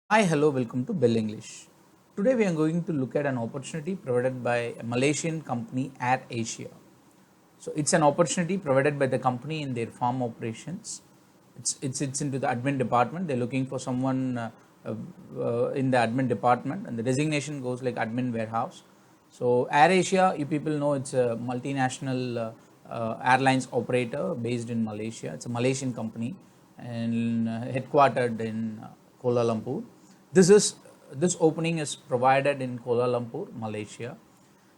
Hi, hello, welcome to BEL English. Today we are going to look at an opportunity provided by a Malaysian company Air Asia. So it's an opportunity provided by the company in their farm operations. It's into the admin department. They're looking for someone in the admin department, and the designation goes like admin warehouse. So Air Asia, you people know, it's a multinational airlines operator based in Malaysia. It's a Malaysian company and headquartered in Kuala Lumpur. This opening is provided in Kuala Lumpur, Malaysia.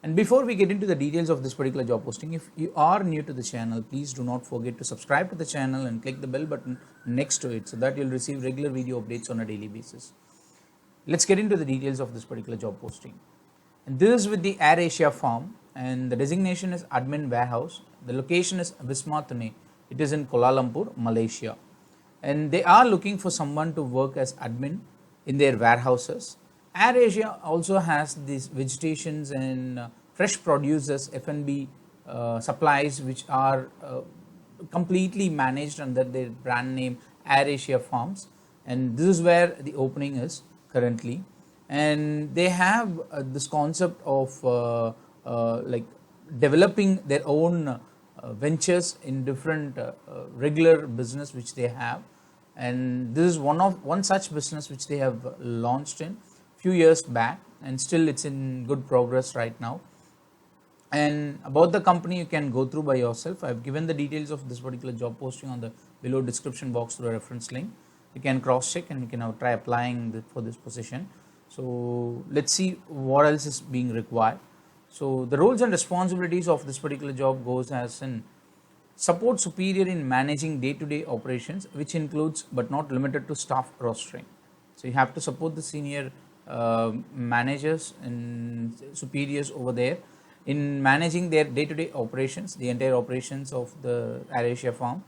And before we get into the details of this particular job posting, if you are new to the channel, please do not forget to subscribe to the channel and click the bell button next to it so that you'll receive regular video updates on a daily basis. Let's get into the details of this particular job posting. And this is with the Air Asia farm, and the designation is admin warehouse. The location is Wisma Athlone. It is in Kuala Lumpur, Malaysia. And they are looking for someone to work as admin in their warehouses. Air Asia also has these vegetations and fresh produces, F&B supplies, which are completely managed under their brand name Air Asia Farms, and this is where the opening is currently. And they have this concept of like developing their own ventures in different regular business which they have, and this is one such business which they have launched in few years back, and still it's in good progress right now. And about the company you can go through by yourself. I've given the details of this particular job posting on the below description box through a reference link. You can cross check and you can now try applying for this position. So let's see what else is being required. So the roles and responsibilities of this particular job goes as in support superior in managing day-to-day operations, which includes but not limited to staff rostering. So you have to support the senior managers and superiors over there in managing their day-to-day operations, the entire operations of the Air Asia farm,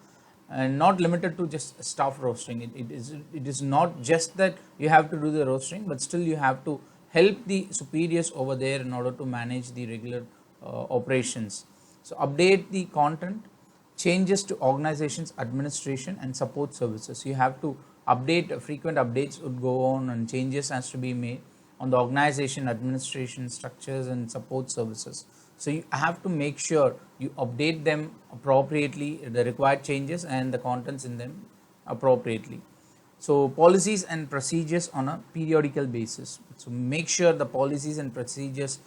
and not limited to just staff roastering. It is not just that you have to do the roastering, but still you have to help the superiors over there in order to manage the regular operations. So update the content, changes to organizations, administration and support services. You have to update, frequent updates would go on, and changes has to be made on the organization, administration, structures and support services. So you have to make sure you update them appropriately, the required changes and the contents in them appropriately. So policies and procedures on a periodical basis. So make sure the policies and procedures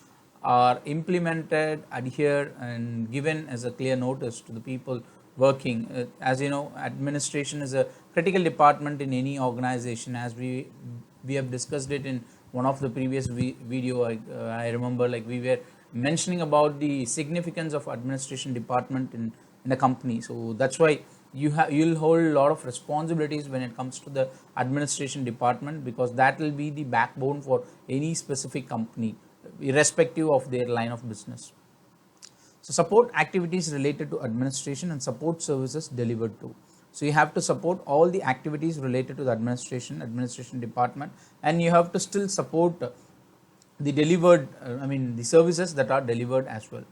are implemented, adhered and given as a clear notice to the people working. As you know, administration is a critical department in any organization, as we have discussed it in one of the previous video. I remember, like, we were mentioning about the significance of administration department in a company. So that's why you'll hold a lot of responsibilities when it comes to the administration department, because that will be the backbone for any specific company irrespective of their line of business. So support activities related to administration and support services delivered to. So you have to support all the activities related to the administration department, and you have to still support the delivered, the services that are delivered as well.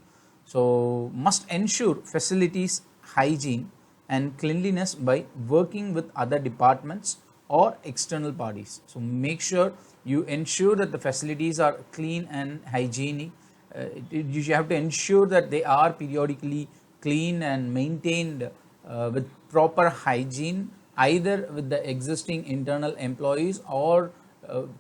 So must ensure facilities hygiene and cleanliness by working with other departments or external parties. So make sure you ensure that the facilities are clean and hygienic. You have to ensure that they are periodically clean and maintained with proper hygiene, either with the existing internal employees or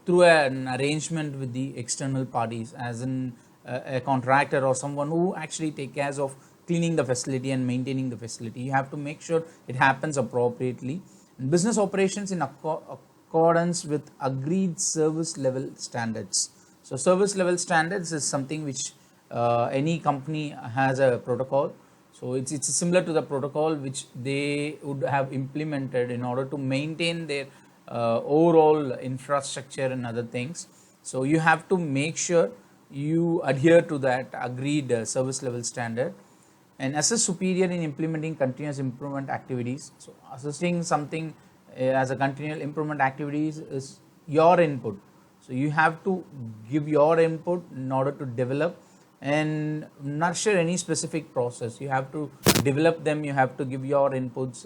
through an arrangement with the external parties, as in a contractor or someone who actually take care of cleaning the facility and maintaining the facility. You have to make sure it happens appropriately. And business operations in accordance with agreed service level standards. So service level standards is something which any company has a protocol. So it's similar to the protocol which they would have implemented in order to maintain their overall infrastructure and other things. So you have to make sure you adhere to that agreed service level standard, and assist superior in implementing continuous improvement activities. So assisting something as a continual improvement activities is your input. So you have to give your input in order to develop and nurture any specific process. You have to develop them, you have to give your inputs,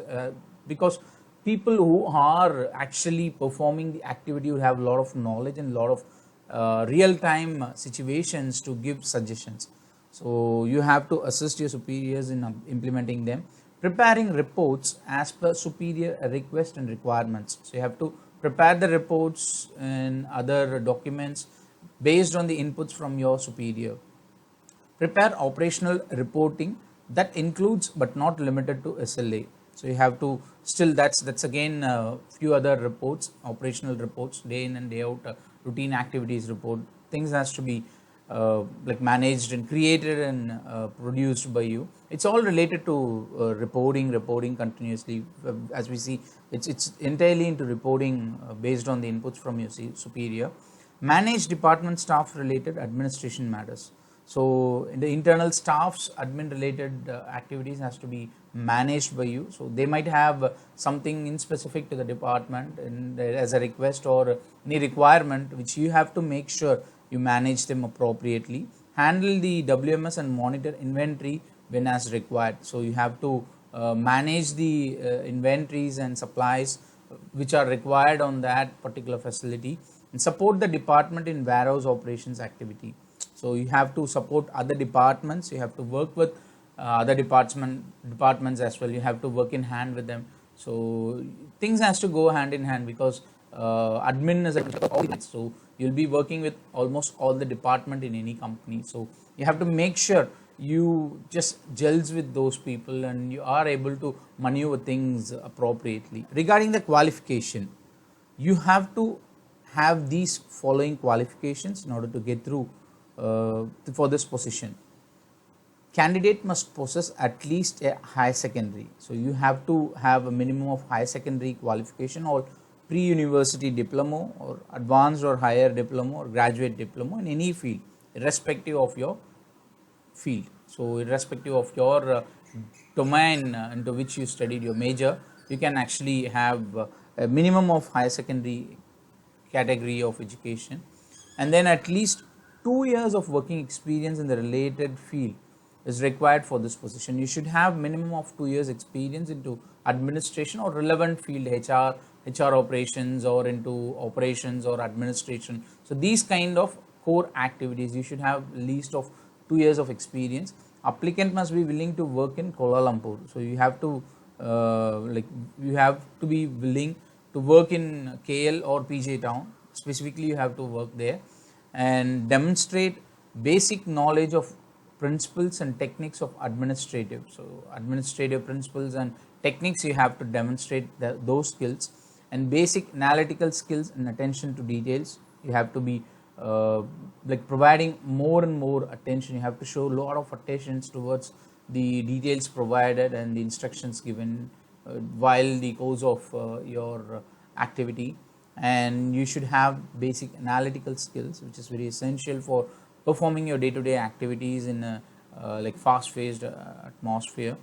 because people who are actually performing the activity will have a lot of knowledge and a lot of real-time situations to give suggestions. So you have to assist your superiors in implementing them. Preparing reports as per superior request and requirements. So you have to prepare the reports and other documents based on the inputs from your superior. Prepare operational reporting that includes but not limited to SLA. So you have to still, that's again a few other reports, operational reports, day in and day out, routine activities report. Things has to be like managed and created and produced by you. It's all related to reporting continuously. As we see, it's entirely into reporting based on the inputs from your superior. Manage department staff related administration matters. So in the internal staff's admin related activities has to be managed by you. So they might have something in specific to the department and as a request or any requirement which you have to make sure you manage them appropriately. Handle the WMS and monitor inventory when as required. So you have to manage the inventories and supplies which are required on that particular facility, and support the department in warehouse operations activity. So you have to support other departments, you have to work with other departments as well, you have to work in hand with them. So things has to go hand in hand because admin is a, so you'll be working with almost all the department in any company. So you have to make sure you just gels with those people and you are able to maneuver things appropriately. Regarding the qualification, you have to have these following qualifications in order to get through for this position. Candidate must possess at least a high secondary. So you have to have a minimum of high secondary qualification or pre-university diploma or advanced or higher diploma or graduate diploma in any field, irrespective of your field. So irrespective of your domain into which you studied your major, you can actually have a minimum of high secondary category of education, and then at least 2 years of working experience in the related field is required for this position. You should have minimum of 2 years experience into administration or relevant field, HR operations, or into operations or administration. So these kind of core activities you should have least of 2 years of experience. Applicant must be willing to work in Kuala Lumpur. So you have to be willing to work in KL or PJ town. Specifically you have to work there and demonstrate basic knowledge of principles and techniques of administrative. So administrative principles and techniques you have to demonstrate those skills, and basic analytical skills and attention to details. You have to be like providing more and more attention. You have to show a lot of attention towards the details provided and the instructions given while the course of your activity. And you should have basic analytical skills, which is very essential for performing your day-to-day activities in a like fast-paced atmosphere.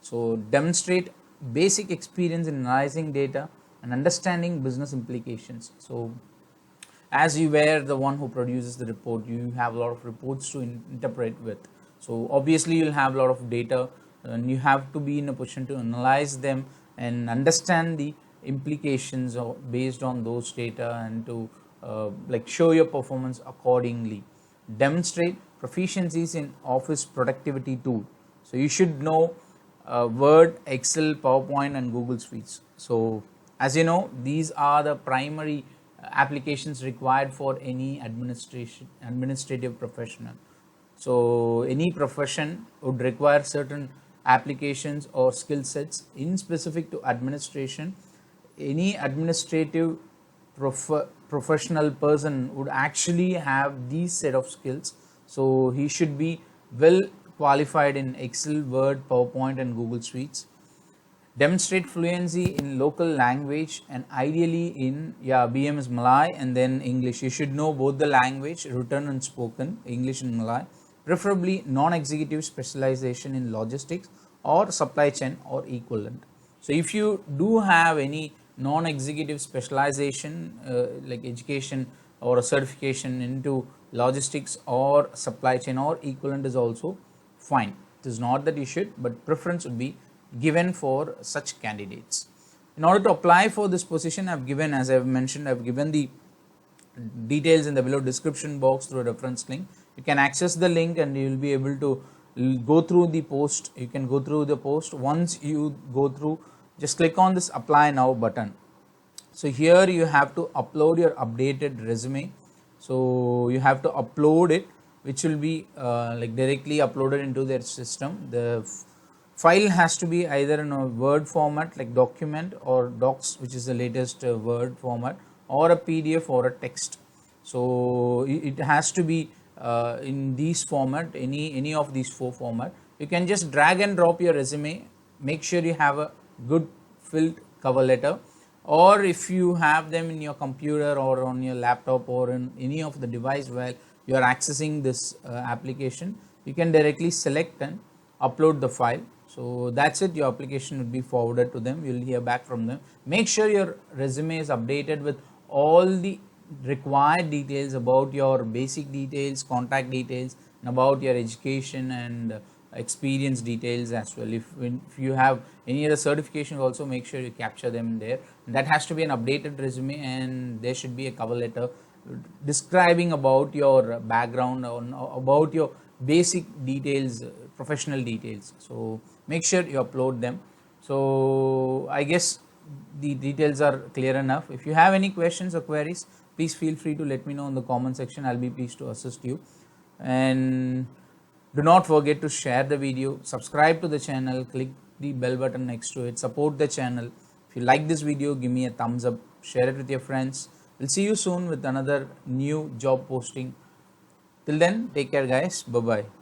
So demonstrate basic experience in analyzing data and understanding business implications. So as you were the one who produces the report, you have a lot of reports to interpret with. So obviously you'll have a lot of data and you have to be in a position to analyze them and understand the implications based on those data, and to like show your performance accordingly. Demonstrate proficiencies in office productivity tool. So you should know Word, Excel, PowerPoint and Google Suites. So as you know, these are the primary applications required for any administrative professional. So any profession would require certain applications or skill sets in specific to administration. Any administrative professional person would actually have these set of skills. So he should be well qualified in Excel, Word, PowerPoint and Google Suites. Demonstrate fluency in local language and ideally in BM is Malay and then English. You should know both the language, written and spoken, English and Malay. Preferably non-executive specialization in logistics or supply chain or equivalent. So if you do have any non-executive specialization like education or a certification into logistics or supply chain or equivalent is also fine. It is not that you should, but preference would be given for such candidates. In order to apply for this position, I have given, as I have mentioned, I have given the details in the below description box through a reference link. You can access the link and you will be able to go through the post. You can go through the post. Once you go through, just click on this apply now button. So here you have to upload your updated resume. So you have to upload it, which will be like directly uploaded into their system. The file has to be either in a Word format like document or docs, which is the latest Word format, or a PDF or a text. So it has to be in these format, any of these 4 format. You can just drag and drop your resume. Make sure you have a good filled cover letter, or if you have them in your computer or on your laptop or in any of the device where you are accessing this application, you can directly select and upload the file. So that's it, your application will be forwarded to them. You will hear back from them. Make sure your resume is updated with all the required details about your basic details, contact details, and about your education and experience details as well. If you have any other certifications also, make sure you capture them there. That has to be an updated resume, and there should be a cover letter describing about your background, on about your basic details, professional details. So make sure you upload them. So I guess the details are clear enough. If you have any questions or queries, please feel free to let me know in the comment section. I'll be pleased to assist you. And do not forget to share the video, subscribe to the channel, click the bell button next to it, support the channel. If you like this video, give me a thumbs up, share it with your friends. We'll see you soon with another new job posting. Till then, take care guys. Bye bye.